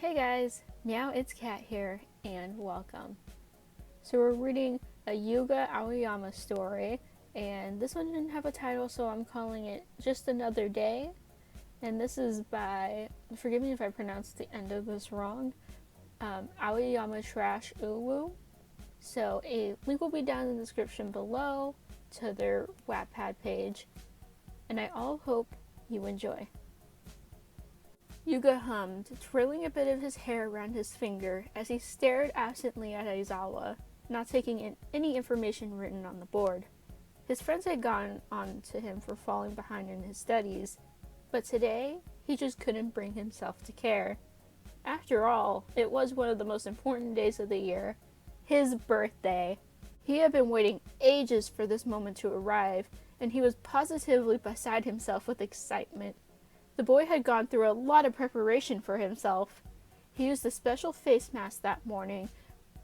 Hey guys, Meow, it's Kat here, and welcome. So we're reading a Yuga Aoyama story, and this one didn't have a title, so I'm calling it Just Another Day. And this is by, forgive me if I pronounced the end of this wrong, AoyamaTrashUwU. So a link will be down in the description below to their Wattpad page, and I all hope you enjoy. Yuga hummed, twirling a bit of his hair around his finger as he stared absently at Aizawa, not taking in any information written on the board. His friends had gone on to him for falling behind in his studies, but today he just couldn't bring himself to care. After all, it was one of the most important days of the year, his birthday. He had been waiting ages for this moment to arrive, and he was positively beside himself with excitement. The boy had gone through a lot of preparation for himself. He used a special face mask that morning,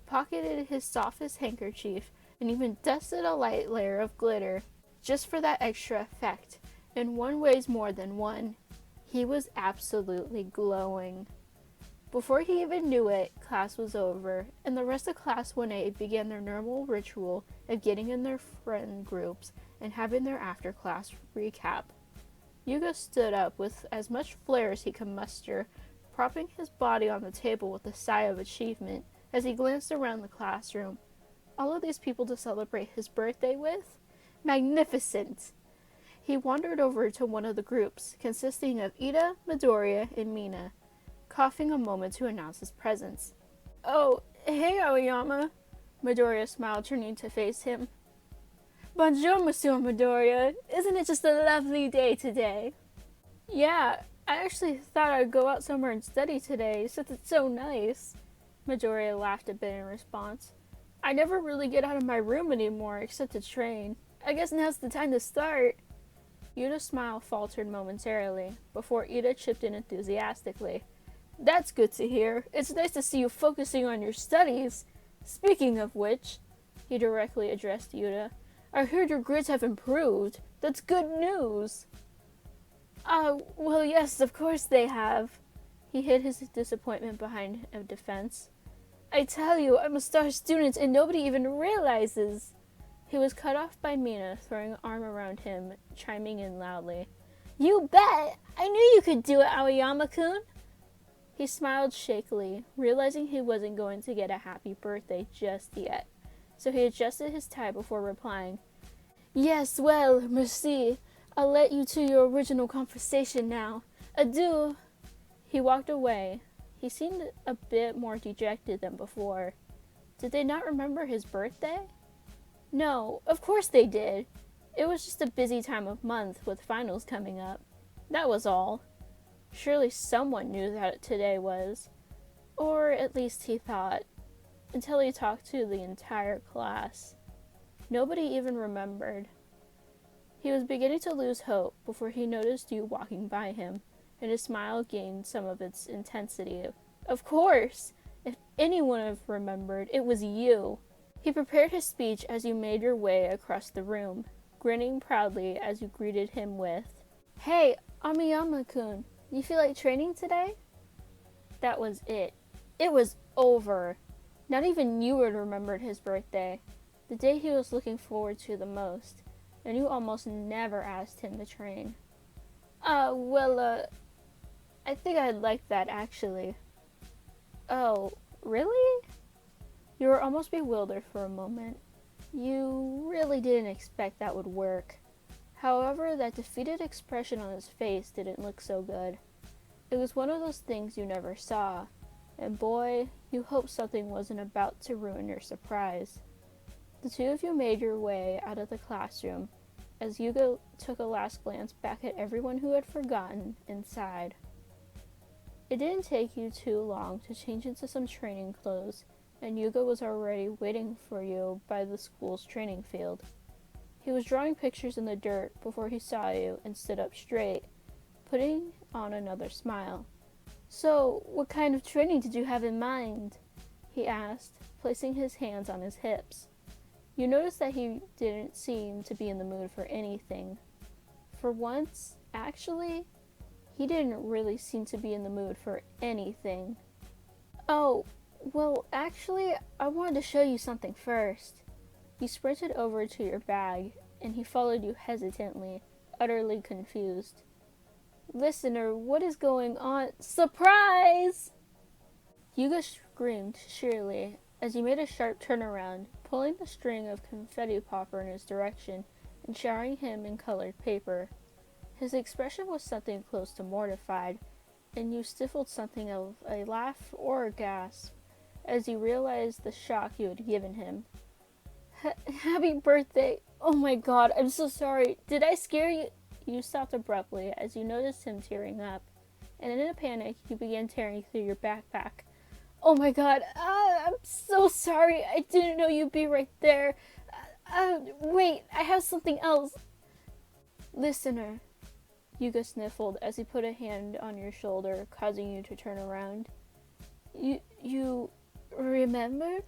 pocketed his softest handkerchief, and even dusted a light layer of glitter, just for that extra effect. And one weighs more than one. He was absolutely glowing. Before he even knew it, class was over, and the rest of Class 1A began their normal ritual of getting in their friend groups and having their after-class recap. Yuga stood up with as much flair as he could muster, propping his body on the table with a sigh of achievement as he glanced around the classroom. All of these people to celebrate his birthday with? Magnificent! He wandered over to one of the groups, consisting of Ida, Midoriya, and Mina, coughing a moment to announce his presence. "Oh, hey Aoyama," Midoriya smiled, turning to face him. "Bonjour, Monsieur Midoriya. Isn't it just a lovely day today?" "Yeah, I actually thought I'd go out somewhere and study today, since it's so nice." Midoriya laughed a bit in response. "I never really get out of my room anymore, except to train. I guess now's the time to start." Yuda's smile faltered momentarily, before Ida chipped in enthusiastically. "That's good to hear. It's nice to see you focusing on your studies. Speaking of which," he directly addressed Yuda, "I heard your grades have improved. That's good news." Well, yes, of course they have." He hid his disappointment behind a defense. "I tell you, I'm a star student and nobody even realizes." He was cut off by Mina, throwing an arm around him, chiming in loudly. "You bet! I knew you could do it, Aoyama-kun." He smiled shakily, realizing he wasn't going to get a happy birthday just yet. So he adjusted his tie before replying. "Yes, well, merci. I'll let you to your original conversation now. Adieu." He walked away. He seemed a bit more dejected than before. Did they not remember his birthday? No, of course they did. It was just a busy time of month with finals coming up. That was all. Surely someone knew that today was. Or at least he thought. Until he talked to the entire class. Nobody even remembered. He was beginning to lose hope before he noticed you walking by him, and his smile gained some of its intensity. Of course! If anyone had remembered, it was you. He prepared his speech as you made your way across the room, grinning proudly as you greeted him with, "Hey, Aoyama-kun, you feel like training today?" That was it. It was over. Not even you had remembered his birthday, the day he was looking forward to the most, and you almost never asked him to train. I think I'd like that, actually." "Oh, really?" You were almost bewildered for a moment. You really didn't expect that would work. However, that defeated expression on his face didn't look so good. It was one of those things you never saw, and boy, you hoped something wasn't about to ruin your surprise. The two of you made your way out of the classroom, as Yuga took a last glance back at everyone who had forgotten and sighed. It didn't take you too long to change into some training clothes, and Yuga was already waiting for you by the school's training field. He was drawing pictures in the dirt before he saw you and stood up straight, putting on another smile. "So, what kind of training did you have in mind?" he asked, placing his hands on his hips. You noticed that he didn't seem to be in the mood for anything. For once, actually, he didn't really seem to be in the mood for anything. Oh, well, actually, I wanted to show you something first. He sprinted over to your bag, and he followed you hesitantly, utterly confused. Listener, what is going on? Surprise! Yuga screamed sheerly as he made a sharp turnaround, pulling the string of confetti popper in his direction and showering him in colored paper. His expression was something close to mortified, and you stifled something of a laugh or a gasp as you realized the shock you had given him. Happy birthday! Oh my god, I'm so sorry. Did I scare you? You stopped abruptly as you noticed him tearing up, and in a panic, you began tearing through your backpack. Oh my god, I'm so sorry. I didn't know you'd be right there. Wait, I have something else. Listener, Yuga sniffled as he put a hand on your shoulder, causing you to turn around. You remembered?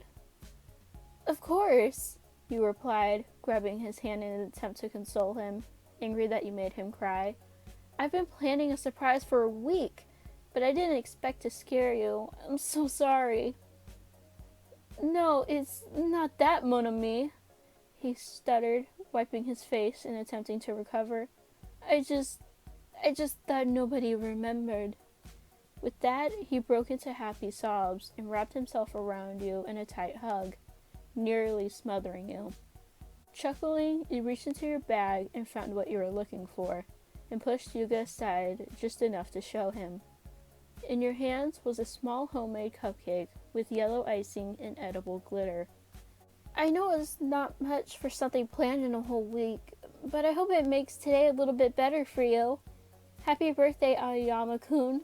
Of course, you replied, grabbing his hand in an attempt to console him, angry that you made him cry. I've been planning a surprise for a week, but I didn't expect to scare you. I'm so sorry. No, it's not that, mon ami, he stuttered, wiping his face and attempting to recover. I just thought nobody remembered. With that, he broke into happy sobs and wrapped himself around you in a tight hug, nearly smothering you. Chuckling, you reached into your bag and found what you were looking for, and pushed Yuga aside just enough to show him. In your hands was a small homemade cupcake with yellow icing and edible glitter. I know it's not much for something planned in a whole week, but I hope it makes today a little bit better for you. Happy birthday, Aoyama-kun.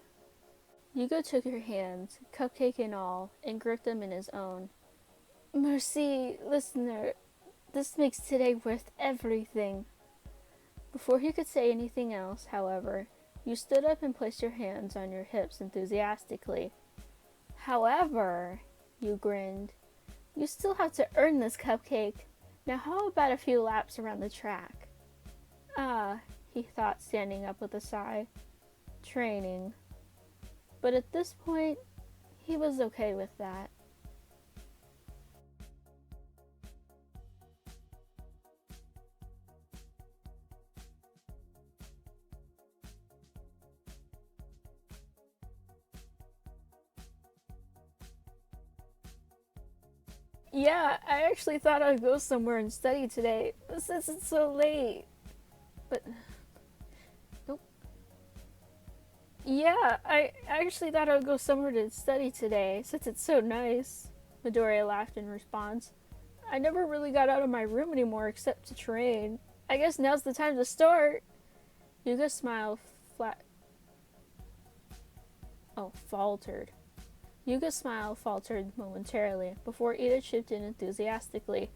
Yuga took your hands, cupcake and all, and gripped them in his own. Merci, listener. This makes today worth everything. Before he could say anything else, however, you stood up and placed your hands on your hips enthusiastically. However, you grinned, you still have to earn this cupcake. Now how about a few laps around the track? Ah, he thought, standing up with a sigh. Training. But at this point, he was okay with that. Yeah, I actually thought I'd go somewhere and study today, since it's so late. But, nope. Yeah, I actually thought I would go somewhere to study today, since it's so nice. Midoriya laughed in response. I never really got out of my room anymore except to train. I guess now's the time to start. Yuga smiled faltered. Yuga's smile faltered momentarily before Ida chipped in enthusiastically.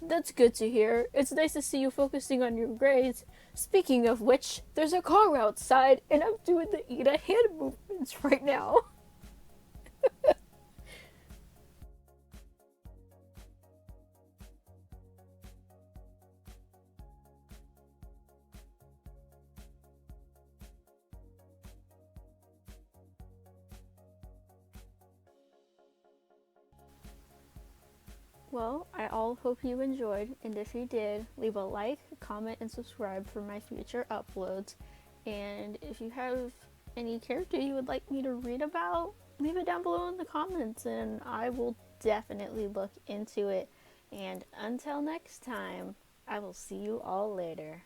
That's good to hear. It's nice to see you focusing on your grades. Speaking of which, there's a car outside, and I'm doing the Ida hand movements right now. Well, I all hope you enjoyed, and if you did, leave a like, comment, and subscribe for my future uploads. And if you have any character you would like me to read about, leave it down below in the comments, and I will definitely look into it. And until next time, I will see you all later.